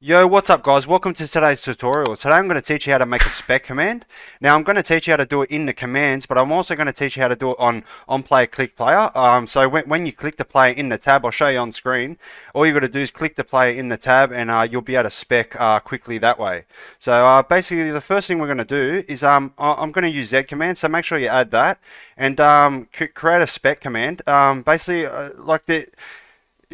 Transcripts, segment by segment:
Yo, what's up guys? Welcome to today's tutorial. Today I'm going to teach you how to make a spec command. Now I'm going to teach you how to do it in the commands, but I'm also going to teach you how to do it on player click player. So when you click the player in the tab, I'll show you on screen. All you got to do is click the player in the tab and you'll be able to spec quickly that way. So basically the first thing we're going to do is I'm going to use Z command, so make sure you add that and create a spec command. Basically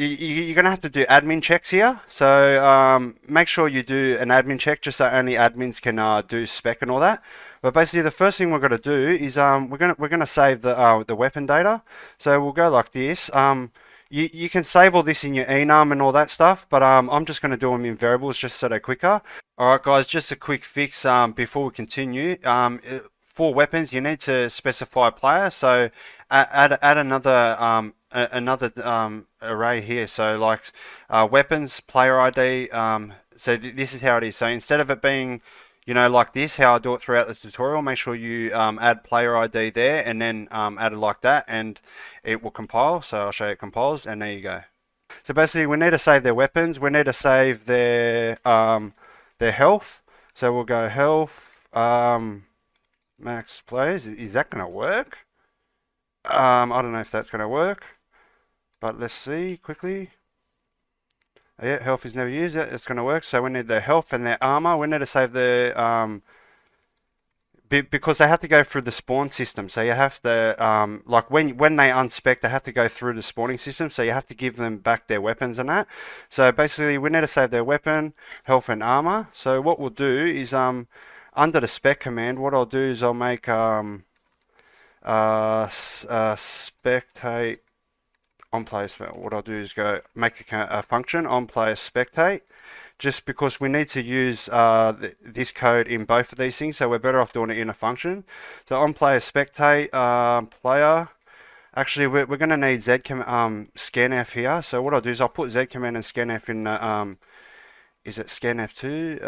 you're going to have to do admin checks here. So make sure you do an admin check just so only admins can do spec and all that. But basically the first thing we're going to do is we're going to save the weapon data. So we'll go like this. You can save all this in your enum and all that stuff, but I'm just going to do them in variables just so they're quicker. Alright guys, just a quick fix before we continue. For weapons you need to specify player, so add another array here. So like weapons player ID. So this is how it is. So instead of it being like this, how I do it throughout the tutorial, make sure you add player ID there and then add it like that and it will compile. So I'll show you it compiles and there you go. So basically we need to save their weapons, we need to save their health. So we'll go health max players. Is that going to work? I don't know if that's going to work, but let's see quickly. Yeah, health is never used. It's going to work. So we need their health and their armor. We need to save the because they have to go through the spawn system. So you have to like when they unspec, they have to go through the spawning system. So you have to give them back their weapons and that. So basically, we need to save their weapon, health, and armor. So what we'll do is under the spec command, what I'll do is I'll make spectate OnPlayerSpawn. What I'll do is go make a function OnPlayerSpectate, just because we need to use this code in both of these things, so we're better off doing it in a function. So OnPlayerSpectate player. Actually, we're going to need scanf here. So what I'll do is I'll put Z command and scanf in the is it scanf2?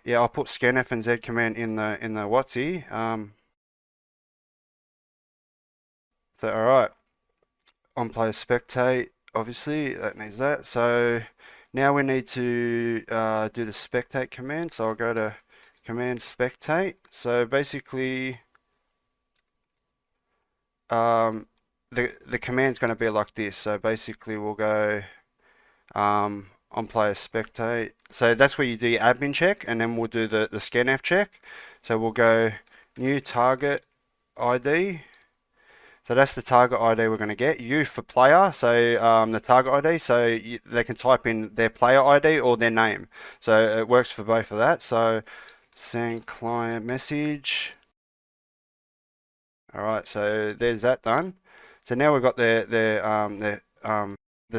Yeah, I'll put scanf and Z command in the WotC. So alright, OnPlayerSpectate, obviously that needs that. So now we need to do the spectate command. So I'll go to command spectate. So basically the command's going to be like this. So basically we'll go OnPlayerSpectate. So that's where you do your admin check, and then we'll do the scanf check. So we'll go new target ID. So that's the target ID we're going to get. U for player, so the target ID, so they can type in their player ID or their name. So it works for both of that. So send client message. All right, so there's that done. So now we've got the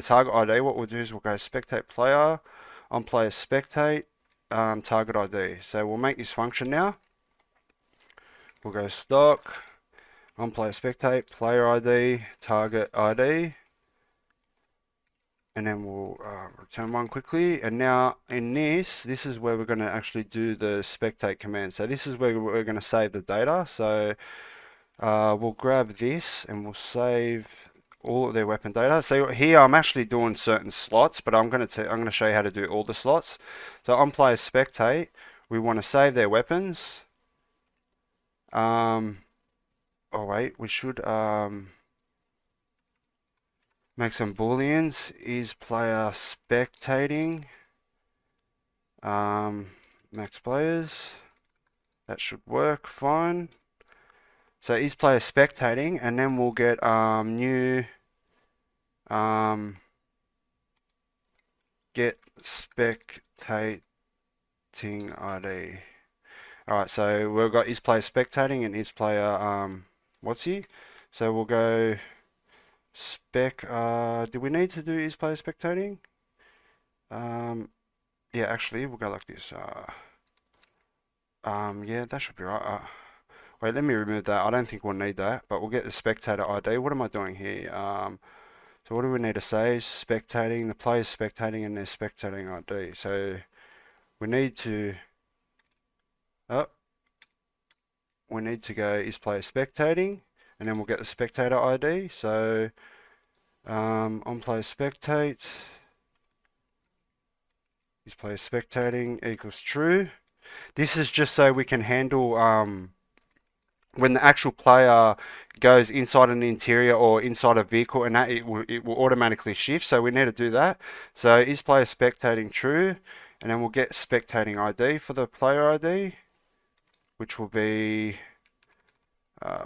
target ID. What we'll do is we'll go spectate player, OnPlayerSpectate, target ID. So we'll make this function now. We'll go stock. OnPlayerSpectate, player ID, target ID, and then we'll return one quickly. And now in this is where we're going to actually do the spectate command. So this is where we're going to save the data. So we'll grab this and we'll save all of their weapon data. So here I'm actually doing certain slots, but I'm going to show you how to do all the slots. So OnPlayerSpectate, we want to save their weapons. Oh wait, we should make some booleans. IsPlayerSpectating max players. That should work fine. So IsPlayerSpectating, and then we'll get new get spectating ID. Alright, so we've got IsPlayerSpectating and IsPlayer WotC. So we'll go spec. Do we need to do IsPlayerSpectating? Yeah, actually, we'll go like this. Yeah, that should be right. Wait, let me remove that. I don't think we'll need that, but we'll get the spectator ID. What am I doing here? So what do we need to say? Spectating, the player's spectating and their spectating ID. So we need to we need to go IsPlayerSpectating, and then we'll get the spectator ID. So OnPlayerSpectate, IsPlayerSpectating equals true. This is just so we can handle when the actual player goes inside an interior or inside a vehicle, and that it will automatically shift. So we need to do that. So IsPlayerSpectating true, and then we'll get spectating ID for the player ID, which will be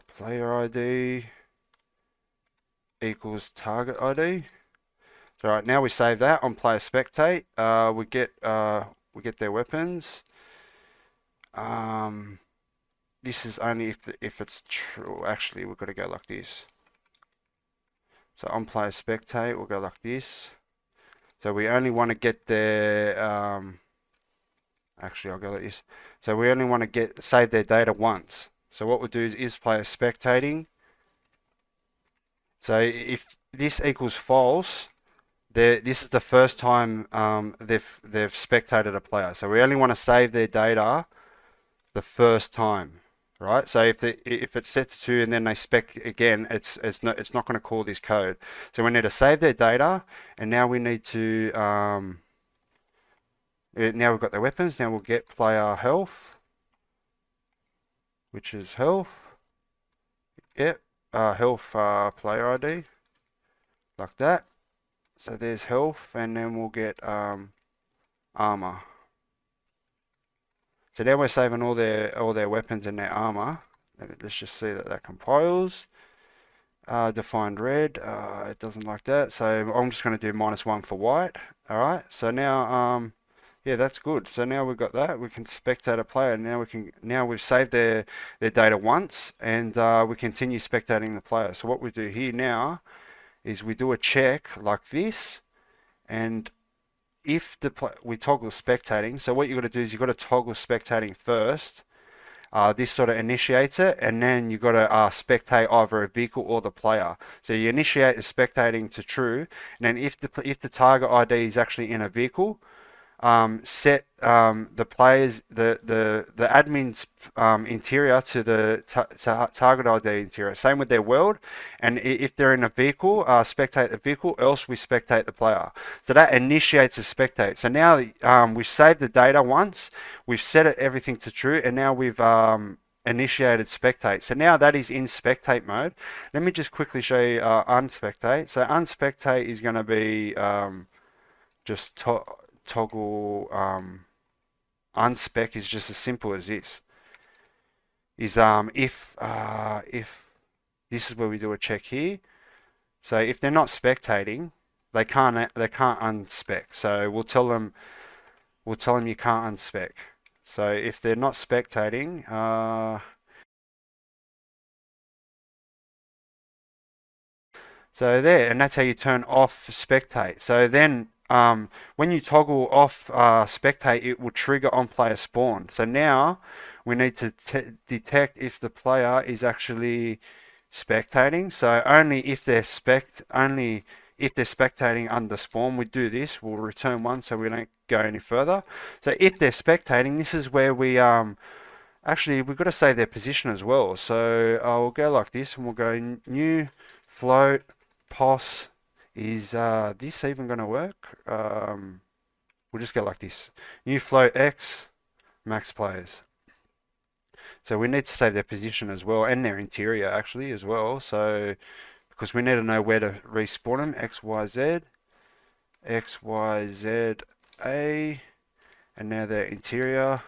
player ID equals target ID. So right now we save that on OnPlayerSpectate. We get their weapons. This is only if it's true. Actually, we've got to go like this. So OnPlayerSpectate, we'll go like this. So we only want to get their actually I'll go like this. So we only want to save their data once. So what we'll do is IsPlayerSpectating. So if this equals false, this is the first time they've spectated a player. So we only want to save their data the first time, right? So if it's set to 2 and then they spec again, it's not going to call this code. So we need to save their data, and now we need to now we've got their weapons. Now we'll get player health, which is health. Yep, health player ID, like that. So there's health, and then we'll get armor. So now we're saving all their weapons and their armor. Let's just see that compiles. Defined red, it doesn't like that. So I'm just going to do -1 for white. All right. So now yeah, that's good. So now we've got that. We can spectate a player. Now we've saved their data once, and we continue spectating the player. So what we do here now is we do a check like this, and if we toggle spectating, so what you've got to do is you've got to toggle spectating first. This sort of initiates it, and then you've got to spectate either a vehicle or the player. So you initiate the spectating to true, and then if the target ID is actually in a vehicle, set the players the admin's interior to the target ID interior. Same with their world, and if they're in a vehicle, spectate the vehicle, else we spectate the player. So that initiates a spectate. So now we've saved the data once, we've set everything to true, and now we've initiated spectate. So now that is in spectate mode. Let me just quickly show you unspectate. So unspectate is going to be just toggle unspec is just as simple as this. Is if this is where we do a check here. So if they're not spectating, they can't unspec. So we'll tell them you can't unspec. So if they're not spectating, so there, and that's how you turn off spectate. So then when you toggle off spectate, it will trigger OnPlayerSpawn. So now we need to detect if the player is actually spectating. So only if they're spectating under spawn, we do this. We'll return 1 so we don't go any further. So if they're spectating, this is where we actually we've got to save their position as well. So we'll go like this, and we'll go new float pos. Is this even going to work? We'll just go like this. New float x max players. So we need to save their position as well, and their interior actually as well. So because we need to know where to respawn them. X, Y, Z, X, Y, Z, A, and now their interior.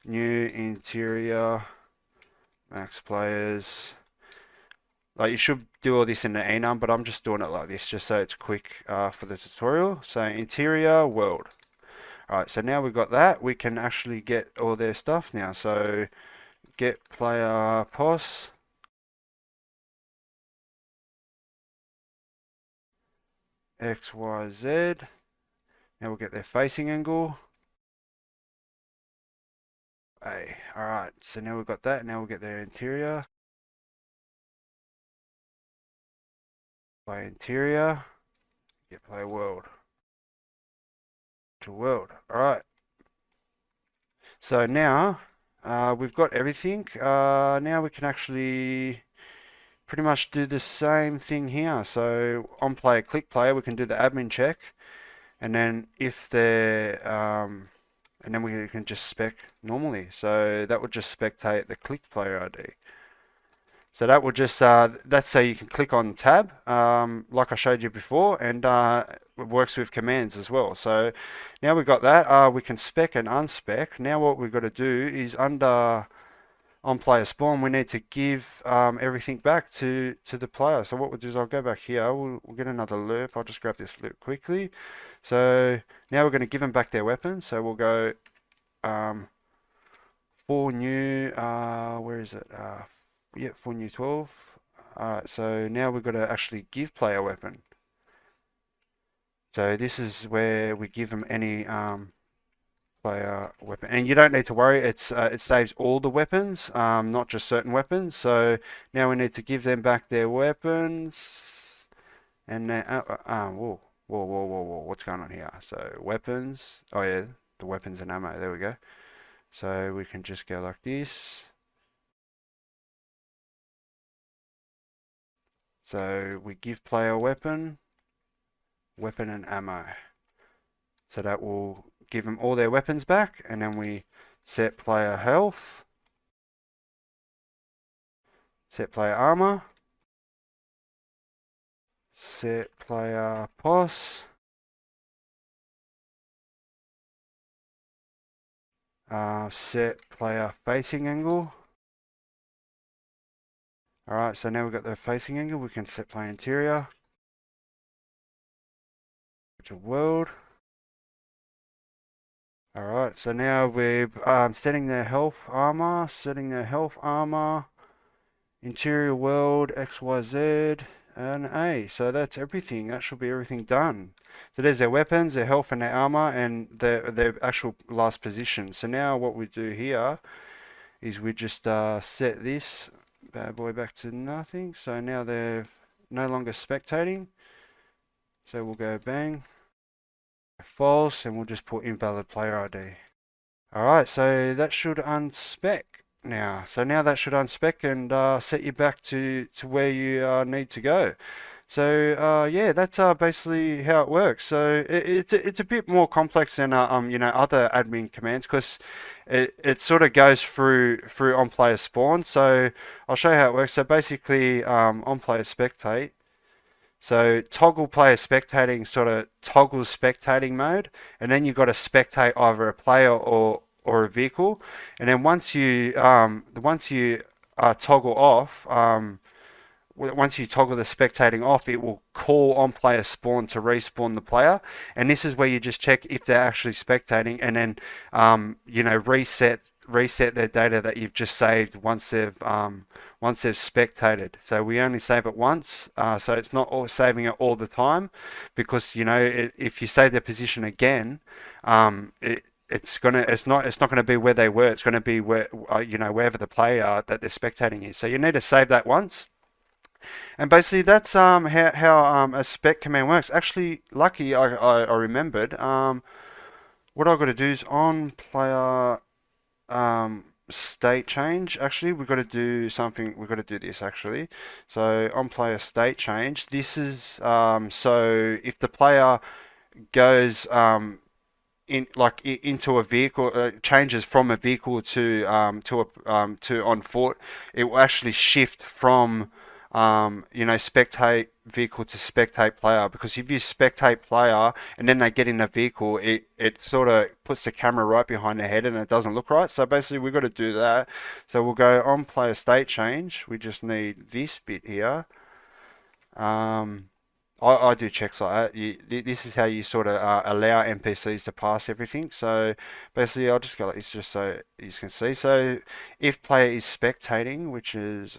New interior max players. Like you should do all this in the enum, but I'm just doing it like this just so it's quick for the tutorial. So interior world. Alright, so now we've got that, we can actually get all their stuff now. So get player pos. X, Y, Z. Now we'll get their facing angle. A. Alright, so now we've got that. Now we'll get their interior. Play interior, get play world to world. All right. So now we've got everything. Now we can actually pretty much do the same thing here. So on player click player, we can do the admin check, and then if they're and then we can just spec normally. So that would just spectate the clicked player ID. So that will just, that's so you can click on tab, like I showed you before, and it works with commands as well. So now we've got that, we can spec and unspec. Now what we've got to do is under OnPlayerSpawn, we need to give everything back to the player. So what we'll do is I'll go back here, we'll get another loop. I'll just grab this loop quickly. So now we're going to give them back their weapons. So we'll go for new, where is it? Yeah, for new 12. Alright, so now we've got to actually give player weapon. So this is where we give them any player weapon, and you don't need to worry. It saves all the weapons, not just certain weapons. So now we need to give them back their weapons, and then whoa, whoa, whoa, whoa, whoa, what's going on here? So weapons. Oh yeah, the weapons and ammo. There we go. So we can just go like this. So we give player weapon, weapon and ammo. So that will give them all their weapons back, and then we set player health, set player armor, set player pos, set player facing angle. Alright, so now we've got the facing angle, we can set player interior, virtual world. Alright, so now we're setting their health armor, interior world, XYZ, and A. So that's everything. That should be everything done. So there's their weapons, their health and their armor, and their actual last position. So now what we do here is we just set this bad boy back to nothing. So now they're no longer spectating. So we'll go bang, false, and we'll just put invalid player ID. Alright, so that should unspec now. So now that should unspec and set you back to where you need to go. So yeah, that's basically how it works. So it's a bit more complex than you know, other admin commands, because it sort of goes through OnPlayerSpawn. So I'll show you how it works. So basically, OnPlayerSpectate. So toggle player spectating sort of toggles spectating mode, and then you've got to spectate either a player or a vehicle. And then once you toggle off, once you toggle the spectating off, it will call OnPlayerSpawn to respawn the player. And this is where you just check if they're actually spectating, and then you know, reset their data that you've just saved once they've spectated. So we only save it once, so it's not saving it all the time, because you know, if you save their position again, it's not gonna be where they were. It's gonna be where you know, wherever the player that they're spectating is. So you need to save that once. And basically that's how a spec command works. Actually, lucky I remembered. What I've got to do is on player state change. Actually, we've got to do something. We've got to do this actually. So on player state change, this is so if the player goes into a vehicle, changes from a vehicle to on foot, it will actually shift from you know, spectate vehicle to spectate player, because if you spectate player and then they get in a vehicle, it sort of puts the camera right behind their head and it doesn't look right. So basically we've got to do that. So we'll go on player state change. We just need this bit here. I do checks like that. This is how you sort of allow NPCs to pass everything. So basically I'll just go like this just so you can see. So if player is spectating, which is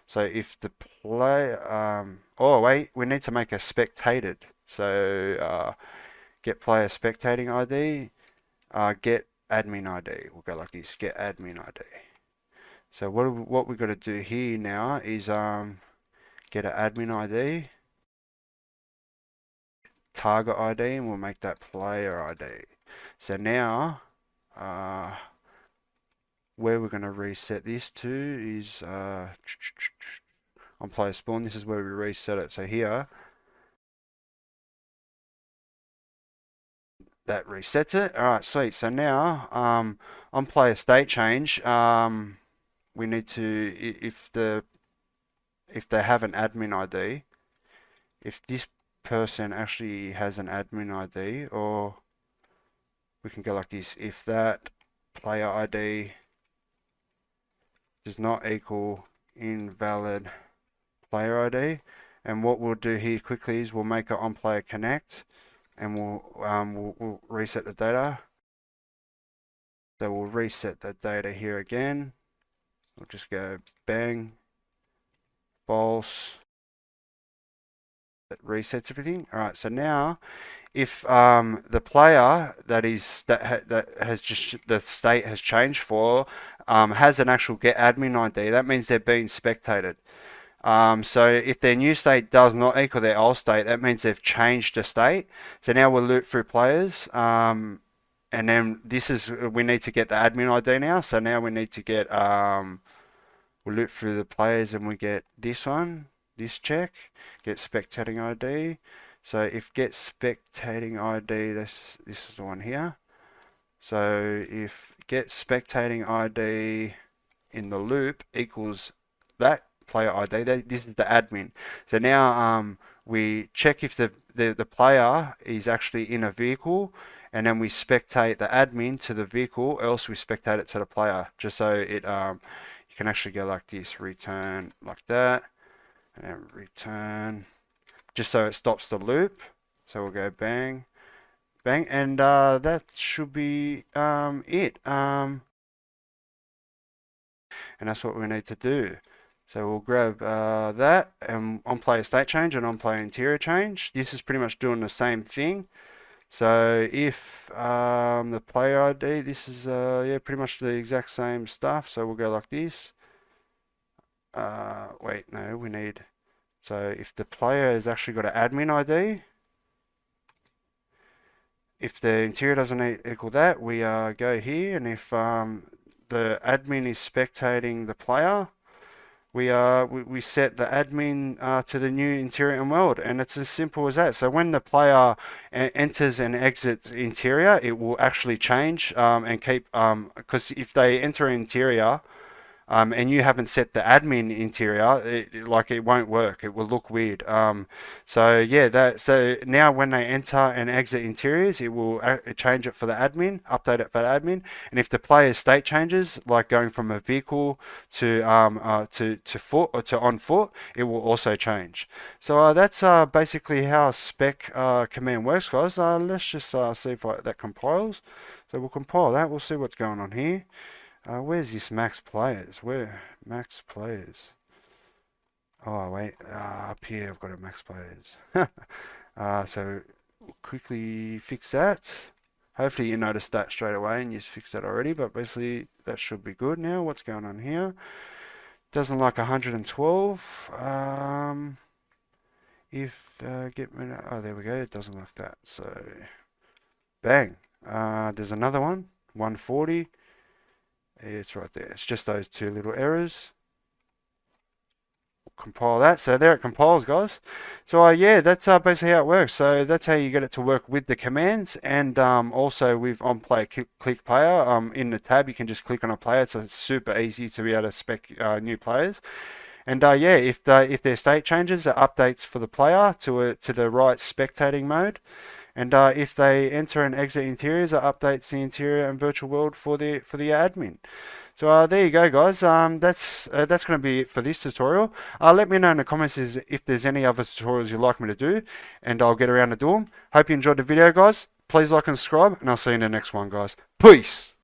so if the player, oh wait, we need to make a spectated. So get player spectating ID, get admin ID. We'll go like this, get admin ID. So what we've got to do here now is get an admin ID, target ID, and we'll make that player ID. So now where we're going to reset this to is on player spawn. This is where we reset it. So here that resets it. Alright, sweet. So now on player state change, we need to, if they have an admin ID, if this person actually has an admin ID, or we can go like this, if that player ID does not equal invalid player ID, and what we'll do here quickly is we'll make an onPlayer connect, and we'll reset the data. So we'll reset the data here again. We'll just go bang, false. That resets everything. All right. So now, if the player that has just the state has changed for has an actual get admin ID, that means they're being spectated. So if their new state does not equal their old state, that means they've changed the state. So now we'll loop through players, and then we need to get the admin ID now. So now we need to get we'll loop through the players, and we get this one, this check, get spectating ID. So if get spectating ID, this is the one here. So if get spectating ID in the loop equals that player ID, this is the admin. So now we check if the player is actually in a vehicle, and then we spectate the admin to the vehicle, else we spectate it to the player, just so it you can actually go like this, return like that, and then return, just so it stops the loop. So we'll go bang, bang, and that should be it. And that's what we need to do. So we'll grab that, and on player state change and on player interior change. This is pretty much doing the same thing. So if the player ID, this is yeah, pretty much the exact same stuff. So we'll go like this. Wait, no, we need. So if the player has actually got an admin ID, if the interior doesn't equal that, we go here, and if the admin is spectating the player, we set the admin to the new interior and world, and it's as simple as that. So when the player enters and exits interior, it will actually change and keep, because if they enter interior and you haven't set the admin interior, it won't work. It will look weird. So yeah, so now when they enter and exit interiors, it will change it for the admin, update it for the admin. And if the player's state changes, like going from a vehicle to foot or to on foot, it will also change. So that's basically how spec command works, guys. Let's just see if that compiles. So we'll compile that. We'll see what's going on here. Where's this max players? Where max players? Oh wait, up here I've got a max players. So we'll quickly fix that. Hopefully you noticed that straight away and you fixed that already, but basically that should be good now. What's going on here? Doesn't like 112. If get rid of, oh there we go, it doesn't like that. So bang. There's another one, 140. It's right there. It's just those two little errors. We'll compile that. So there it compiles, guys. So yeah, that's basically how it works. So that's how you get it to work with the commands, and also with onPlayer click player. In the tab, you can just click on a player. So it's super easy to be able to spec new players. And yeah, if their state changes, it updates for the player to the right spectating mode. And if they enter and exit interiors, it updates the interior and virtual world for the admin. So there you go, guys. That's going to be it for this tutorial. Let me know in the comments if there's any other tutorials you'd like me to do, and I'll get around to do them. Hope you enjoyed the video, guys. Please like and subscribe, and I'll see you in the next one, guys. Peace!